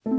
Hi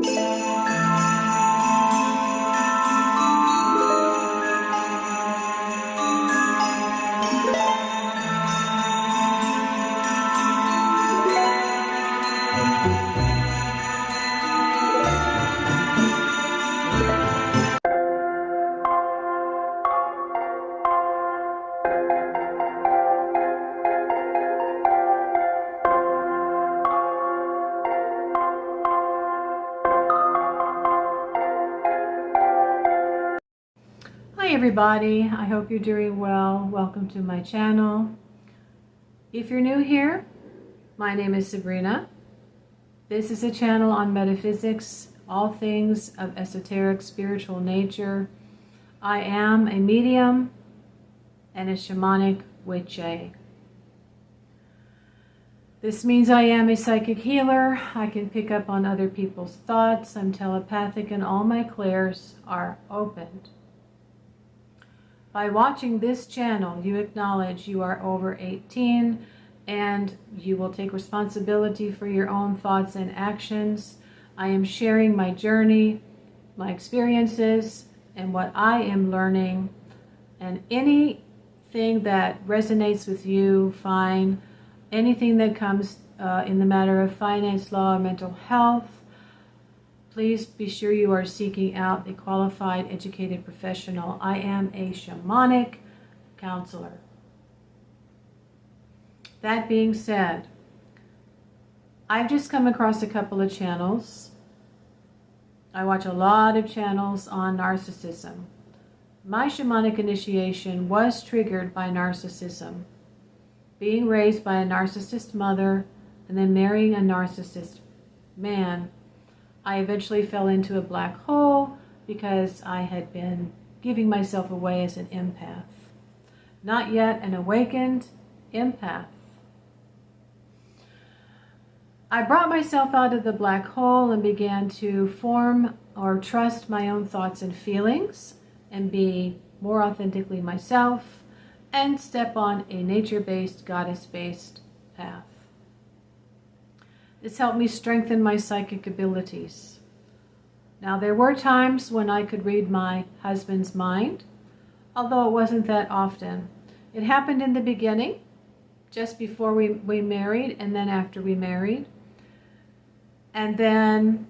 everybody, I hope you're doing well. Welcome to my channel. If you're new here, my name is Sabrina. This is a channel on metaphysics, all things of esoteric spiritual nature. I am a medium and a shamanic witch. This means I am a psychic healer. I can pick up on other people's thoughts. I'm telepathic and all my clairs are opened. By watching this channel, you acknowledge you are over 18 and you will take responsibility for your own thoughts and actions. I am sharing my journey, my experiences, and what I am learning. And anything that resonates with you, fine. Anything that comes in the matter of finance, law, or mental health, please be sure you are seeking out a qualified, educated professional. I am a shamanic counselor. That being said, I've just come across a couple of channels. I watch a lot of channels on narcissism. My shamanic initiation was triggered by narcissism. Being raised by a narcissist mother and then marrying a narcissist man, I eventually fell into a black hole because I had been giving myself away as an empath. Not yet an awakened empath. I brought myself out of the black hole and began to form or trust my own thoughts and feelings and be more authentically myself and step on a nature-based, goddess-based path. This helped me strengthen my psychic abilities. Now, there were times when I could read my husband's mind, although it wasn't that often. It happened in the beginning, just before we married, and then after we married. And then,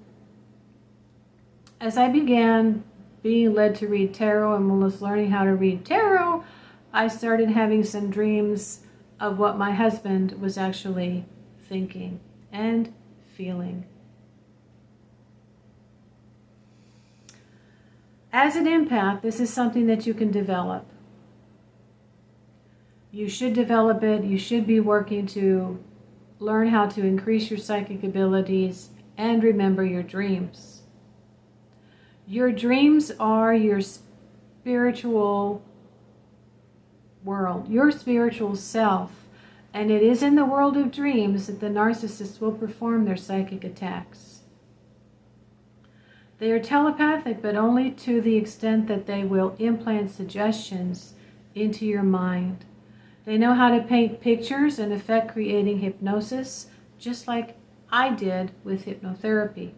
as I began being led to read tarot and was learning how to read tarot, I started having some dreams of what my husband was actually thinking and feeling. As an empath, this is something that you can develop. You should develop it. You should be working to learn how to increase your psychic abilities and remember your dreams. Your dreams are your spiritual world, your spiritual self. And it is in the world of dreams that the narcissists will perform their psychic attacks. They are telepathic, but only to the extent that they will implant suggestions into your mind. They know how to paint pictures and affect creating hypnosis, just like I did with hypnotherapy.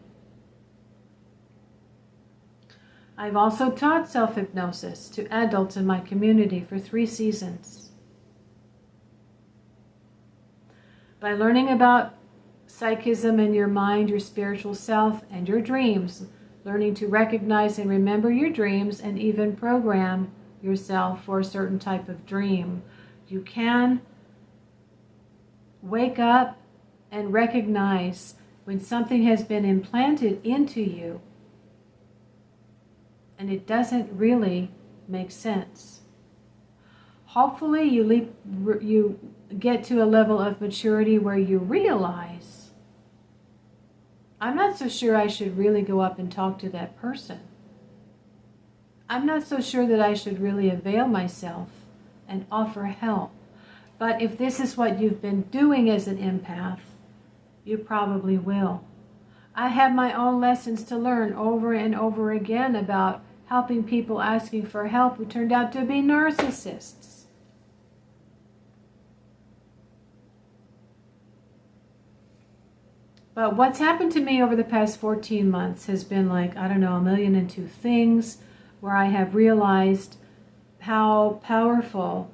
I've also taught self-hypnosis to adults in my community for 3 seasons. By learning about psychism in your mind, your spiritual self, and your dreams, learning to recognize and remember your dreams and even program yourself for a certain type of dream, you can wake up and recognize when something has been implanted into you and it doesn't really make sense. Hopefully you get to a level of maturity where you realize, I'm not so sure I should really go up and talk to that person. I'm not so sure that I should really avail myself and offer help. But if this is what you've been doing as an empath, you probably will. I have my own lessons to learn over and over again about helping people asking for help who turned out to be narcissists. But what's happened to me over the past 14 months has been like, I don't know, 1,000,002 things where I have realized how powerful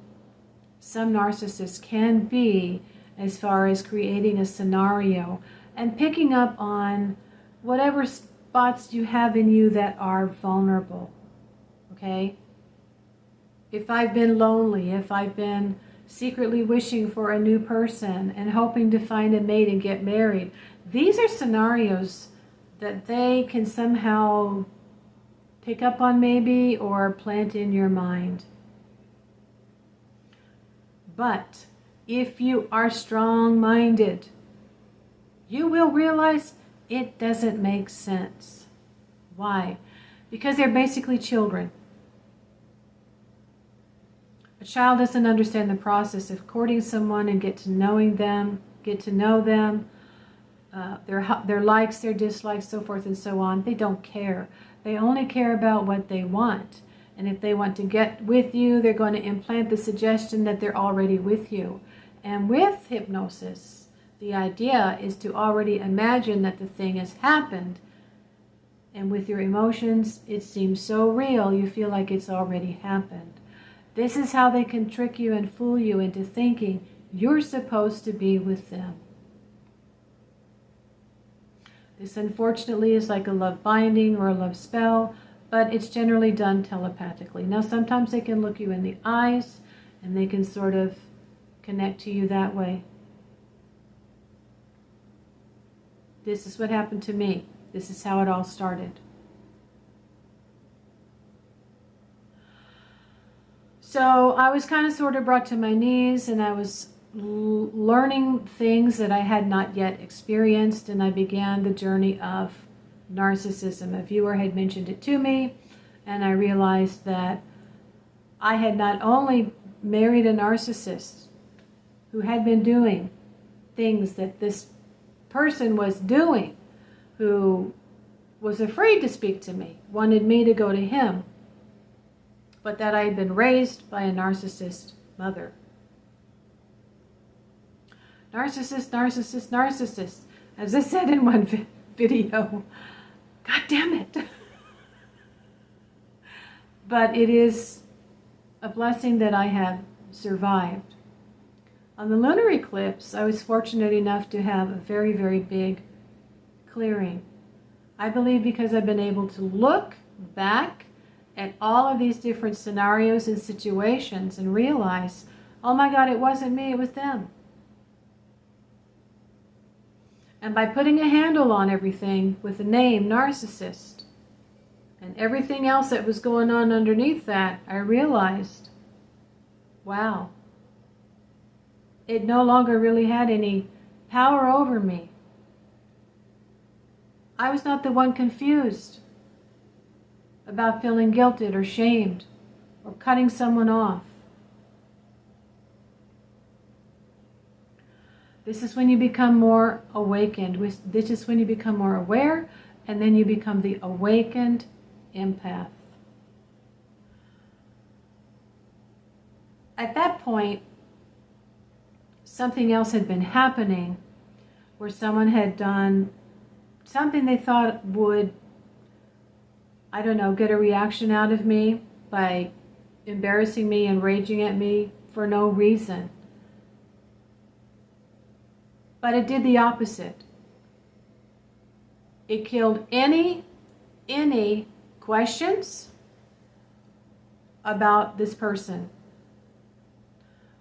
some narcissists can be as far as creating a scenario and picking up on whatever spots you have in you that are vulnerable, okay? If I've been lonely, if I've been secretly wishing for a new person and hoping to find a mate and get married, these are scenarios that they can somehow pick up on maybe or plant in your mind. But if you are strong-minded, you will realize it doesn't make sense. Why? Because they're basically children. A child doesn't understand the process of courting someone and get to know them, their likes, their dislikes, so forth and so on. They don't care. They only care about what they want. And if they want to get with you, they're going to implant the suggestion that they're already with you. And with hypnosis, the idea is to already imagine that the thing has happened. And with your emotions, it seems so real, you feel like it's already happened. This is how they can trick you and fool you into thinking you're supposed to be with them. This unfortunately is like a love binding or a love spell, but it's generally done telepathically. Now sometimes they can look you in the eyes and they can sort of connect to you that way. This is what happened to me. This is how it all started. So I was kind of sort of brought to my knees, and I was learning things that I had not yet experienced, and I began the journey of narcissism. A viewer had mentioned it to me, and I realized that I had not only married a narcissist who had been doing things that this person was doing, who was afraid to speak to me, wanted me to go to him, but that I had been raised by a narcissist mother. Narcissist, narcissist, narcissist. As I said in one video, God damn it. But it is a blessing that I have survived. On the lunar eclipse, I was fortunate enough to have a very, very big clearing. I believe because I've been able to look back at all of these different scenarios and situations and realize, oh my God, it wasn't me, it was them. And by putting a handle on everything with the name narcissist and everything else that was going on underneath that, I realized, wow, it no longer really had any power over me. I was not the one confused about feeling guilted or shamed or cutting someone off. This is when you become more awakened. This is when you become more aware, and then you become the awakened empath. At that point, something else had been happening where someone had done something they thought would, I don't know, get a reaction out of me by embarrassing me and raging at me for no reason. But it did the opposite. It killed any questions about this person.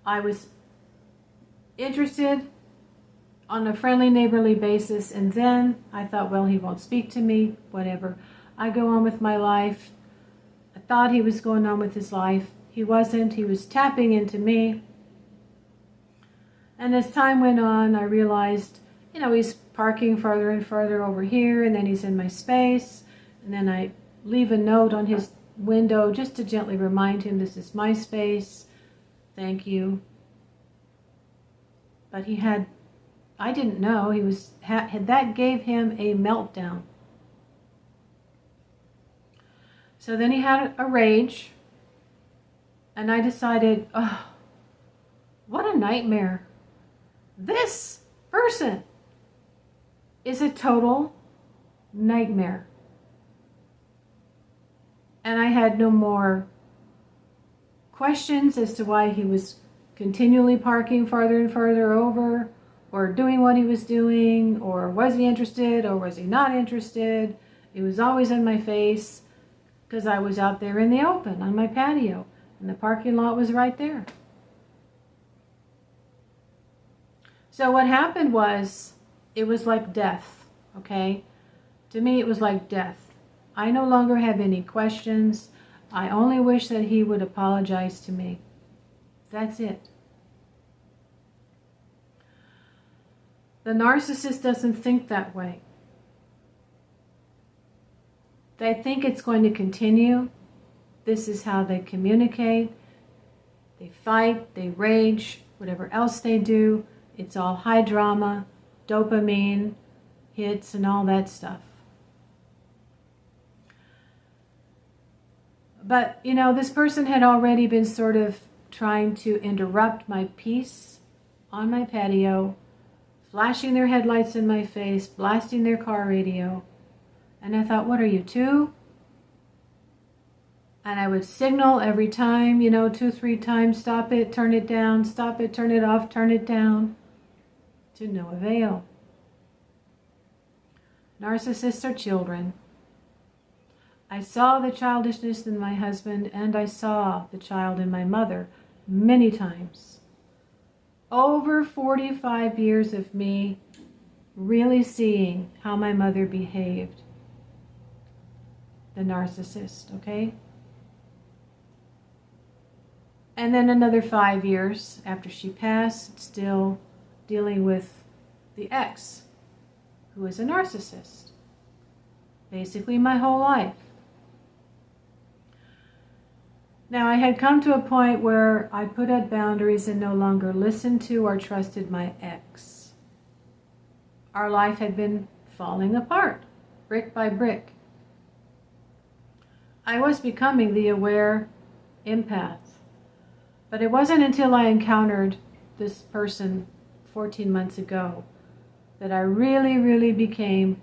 I was interested on a friendly, neighborly basis, and then I thought, well, he won't speak to me, whatever. I go on with my life. I thought he was going on with his life. He wasn't. He was tapping into me. And as time went on, I realized, he's parking further and further over here, and then he's in my space. And then I leave a note on his window just to gently remind him, this is my space. Thank you. But I didn't know, that gave him a meltdown. So then he had a rage, and I decided, oh, what a nightmare. This person is a total nightmare. And I had no more questions as to why he was continually parking farther and farther over, or doing what he was doing, or was he interested, or was he not interested. It was always in my face because I was out there in the open on my patio, and the parking lot was right there. So what happened was, it was like death, okay? To me, it was like death. I no longer have any questions. I only wish that he would apologize to me. That's it. The narcissist doesn't think that way. They think it's going to continue. This is how they communicate. They fight, they rage, whatever else they do. It's all high drama, dopamine hits, and all that stuff. But, you know, this person had already been sort of trying to interrupt my peace on my patio, flashing their headlights in my face, blasting their car radio. And I thought, what are you, 2? And I would signal every time, 2, 3 times, stop it, turn it down, stop it, turn it off, turn it down, to no avail. Narcissists are children. I saw the childishness in my husband, and I saw the child in my mother many times. Over 45 years of me really seeing how my mother behaved. The narcissist, okay? And then another 5 years after she passed, still dealing with the ex, who is a narcissist. Basically my whole life. Now, I had come to a point where I put up boundaries and no longer listened to or trusted my ex. Our life had been falling apart, brick by brick. I was becoming the aware empath. But it wasn't until I encountered this person 14 months ago that I really, really became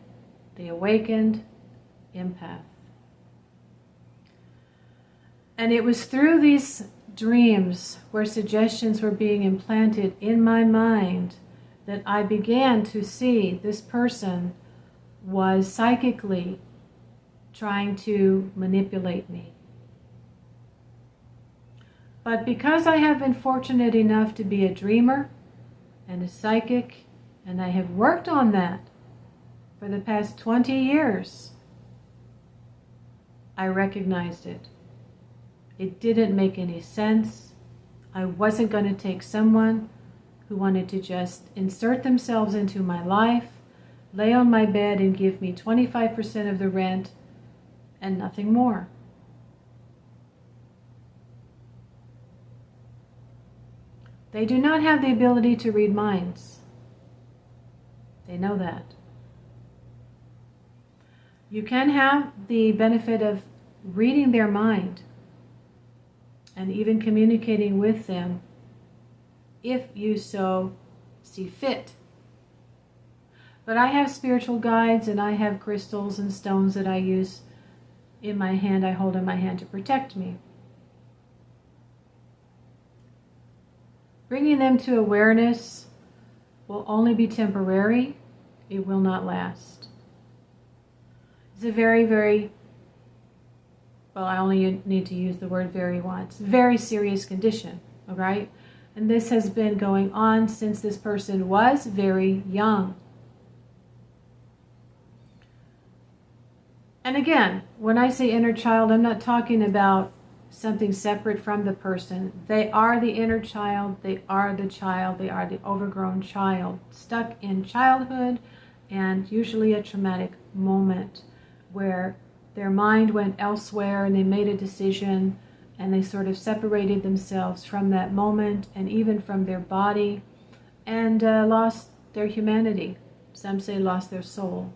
the awakened empath. And it was through these dreams where suggestions were being implanted in my mind that I began to see this person was psychically trying to manipulate me. But because I have been fortunate enough to be a dreamer and a psychic, and I have worked on that for the past 20 years, I recognized it. It didn't make any sense. I wasn't going to take someone who wanted to just insert themselves into my life, lay on my bed and give me 25% of the rent and nothing more. They do not have the ability to read minds. They know that. You can have the benefit of reading their mind and even communicating with them if you so see fit. But I have spiritual guides and I have crystals and stones that I use in my hand, I hold in my hand to protect me. Bringing them to awareness will only be temporary. It will not last. It's a very, very, well, I only need to use the word very once, very serious condition, all right? And this has been going on since this person was very young. And again, when I say inner child, I'm not talking about something separate from the person. They are the inner child, they are the child, they are the overgrown child, stuck in childhood and usually a traumatic moment where their mind went elsewhere and they made a decision and they sort of separated themselves from that moment and even from their body and lost their humanity. Some say lost their soul.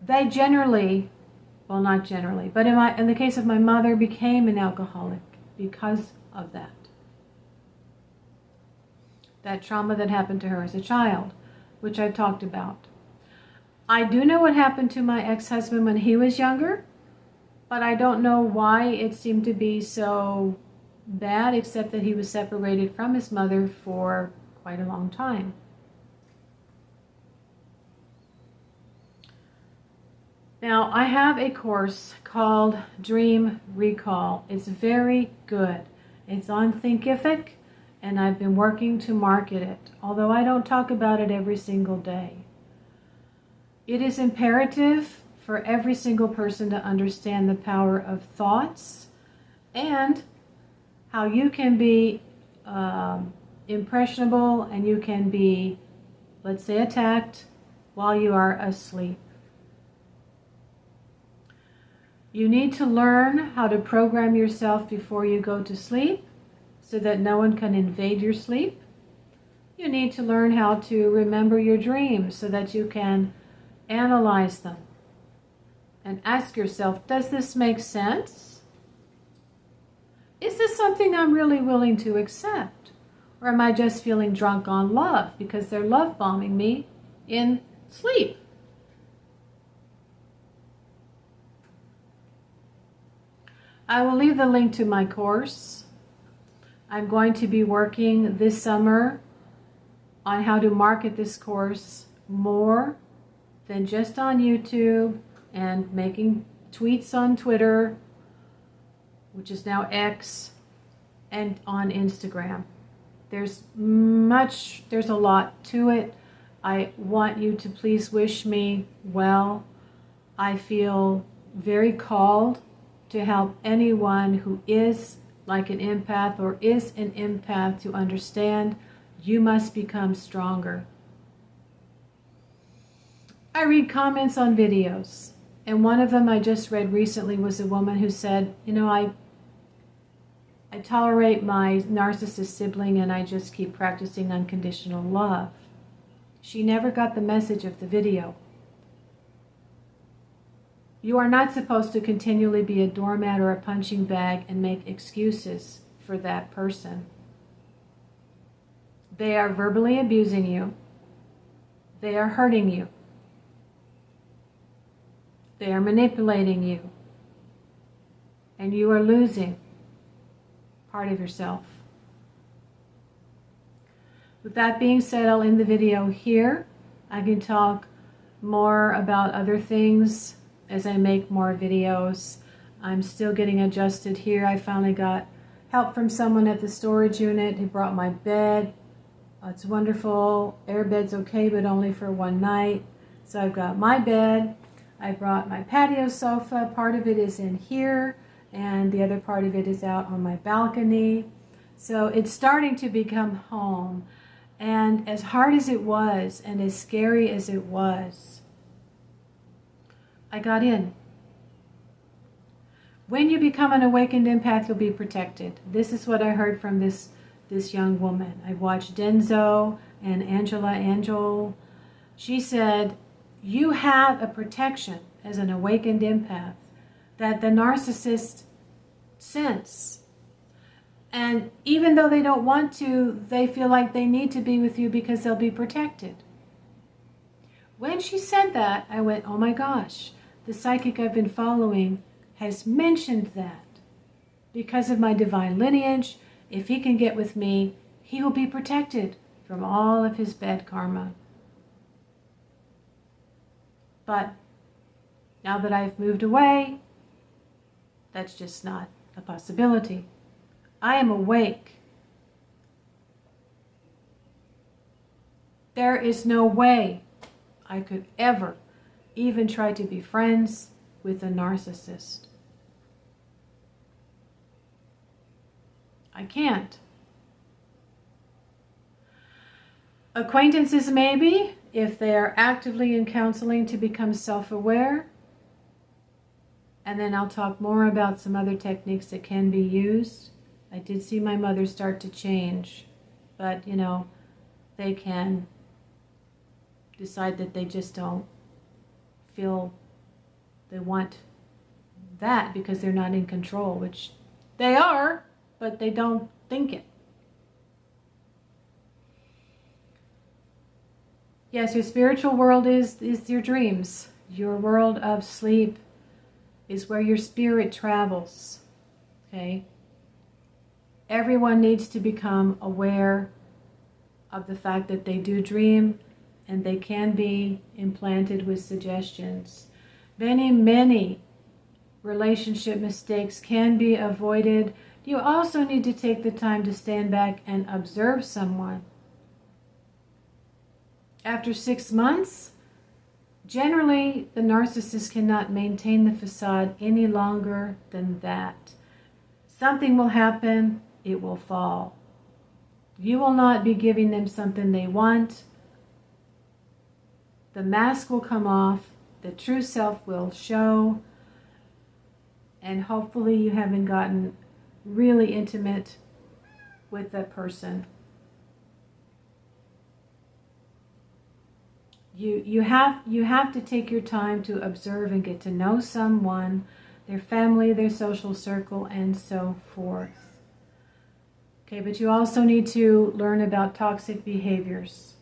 They generally, well, not generally, but in the case of my mother, became an alcoholic because of that. that trauma that happened to her as a child, which I've talked about. I do know what happened to my ex-husband when he was younger, but I don't know why it seemed to be so bad, except that he was separated from his mother for quite a long time. Now, I have a course called Dream Recall. It's very good. It's on Thinkific, and I've been working to market it, although I don't talk about it every single day. It is imperative for every single person to understand the power of thoughts and how you can be impressionable and you can be, let's say, attacked while you are asleep. You need to learn how to program yourself before you go to sleep so that no one can invade your sleep. You need to learn how to remember your dreams so that you can analyze them and ask yourself, does this make sense? Is this something I'm really willing to accept? Or am I just feeling drunk on love because they're love bombing me in sleep? I will leave the link to my course. I'm going to be working this summer on how to market this course more than just on YouTube and making tweets on Twitter, which is now X, and on Instagram. There's a lot to it. I want you to please wish me well. I feel very called to help anyone who is like an empath or is an empath to understand you must become stronger. I read comments on videos, and one of them I just read recently was a woman who said, you know, I tolerate my narcissist sibling and I just keep practicing unconditional love. She never got the message of the video. You are not supposed to continually be a doormat or a punching bag and make excuses for that person. They are verbally abusing you. They are hurting you. They are manipulating you. And you are losing part of yourself. With that being said, I'll end the video here. I can talk more about other things as I make more videos. I'm still getting adjusted here. I finally got help from someone at the storage unit who brought my bed. It's wonderful. Airbed's okay, but only for one night. So I've got my bed. I brought my patio sofa. Part of it is in here, and the other part of it is out on my balcony. So it's starting to become home. And as hard as it was, and as scary as it was, I got in. When you become an awakened empath, you'll be protected. This is what I heard from this young woman. I watched Denzo and Angel. She said, you have a protection as an awakened empath that the narcissist sense. And even though they don't want to, they feel like they need to be with you because they'll be protected. When she said that, I went, oh my gosh. The psychic I've been following has mentioned that. Because of my divine lineage, if he can get with me, he will be protected from all of his bad karma. But now that I've moved away, that's just not a possibility. I am awake. There is no way I could ever even try to be friends with a narcissist. I can't. Acquaintances maybe, if they are actively in counseling to become self-aware. And then I'll talk more about some other techniques that can be used. I did see my mother start to change, but you know, they can decide that they just don't feel they want that because they're not in control, which they are, but they don't think it. Yes, your spiritual world is your dreams. Your world of sleep is where your spirit travels. Okay? Everyone needs to become aware of the fact that they do dream, and they can be implanted with suggestions. Many relationship mistakes can be avoided. You also need to take the time to stand back and observe someone. After 6 months, generally the narcissist cannot maintain the facade any longer than that. Something will happen, it will fall. You will not be giving them something they want. The mask will come off, the true self will show, and hopefully you haven't gotten really intimate with that person. You have to take your time to observe and get to know someone, their family, their social circle, and so forth. Okay, but you also need to learn about toxic behaviors.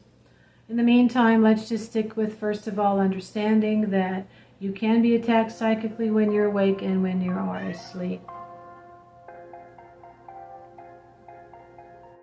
In the meantime, let's just stick with, first of all, understanding that you can be attacked psychically when you're awake and when you are asleep.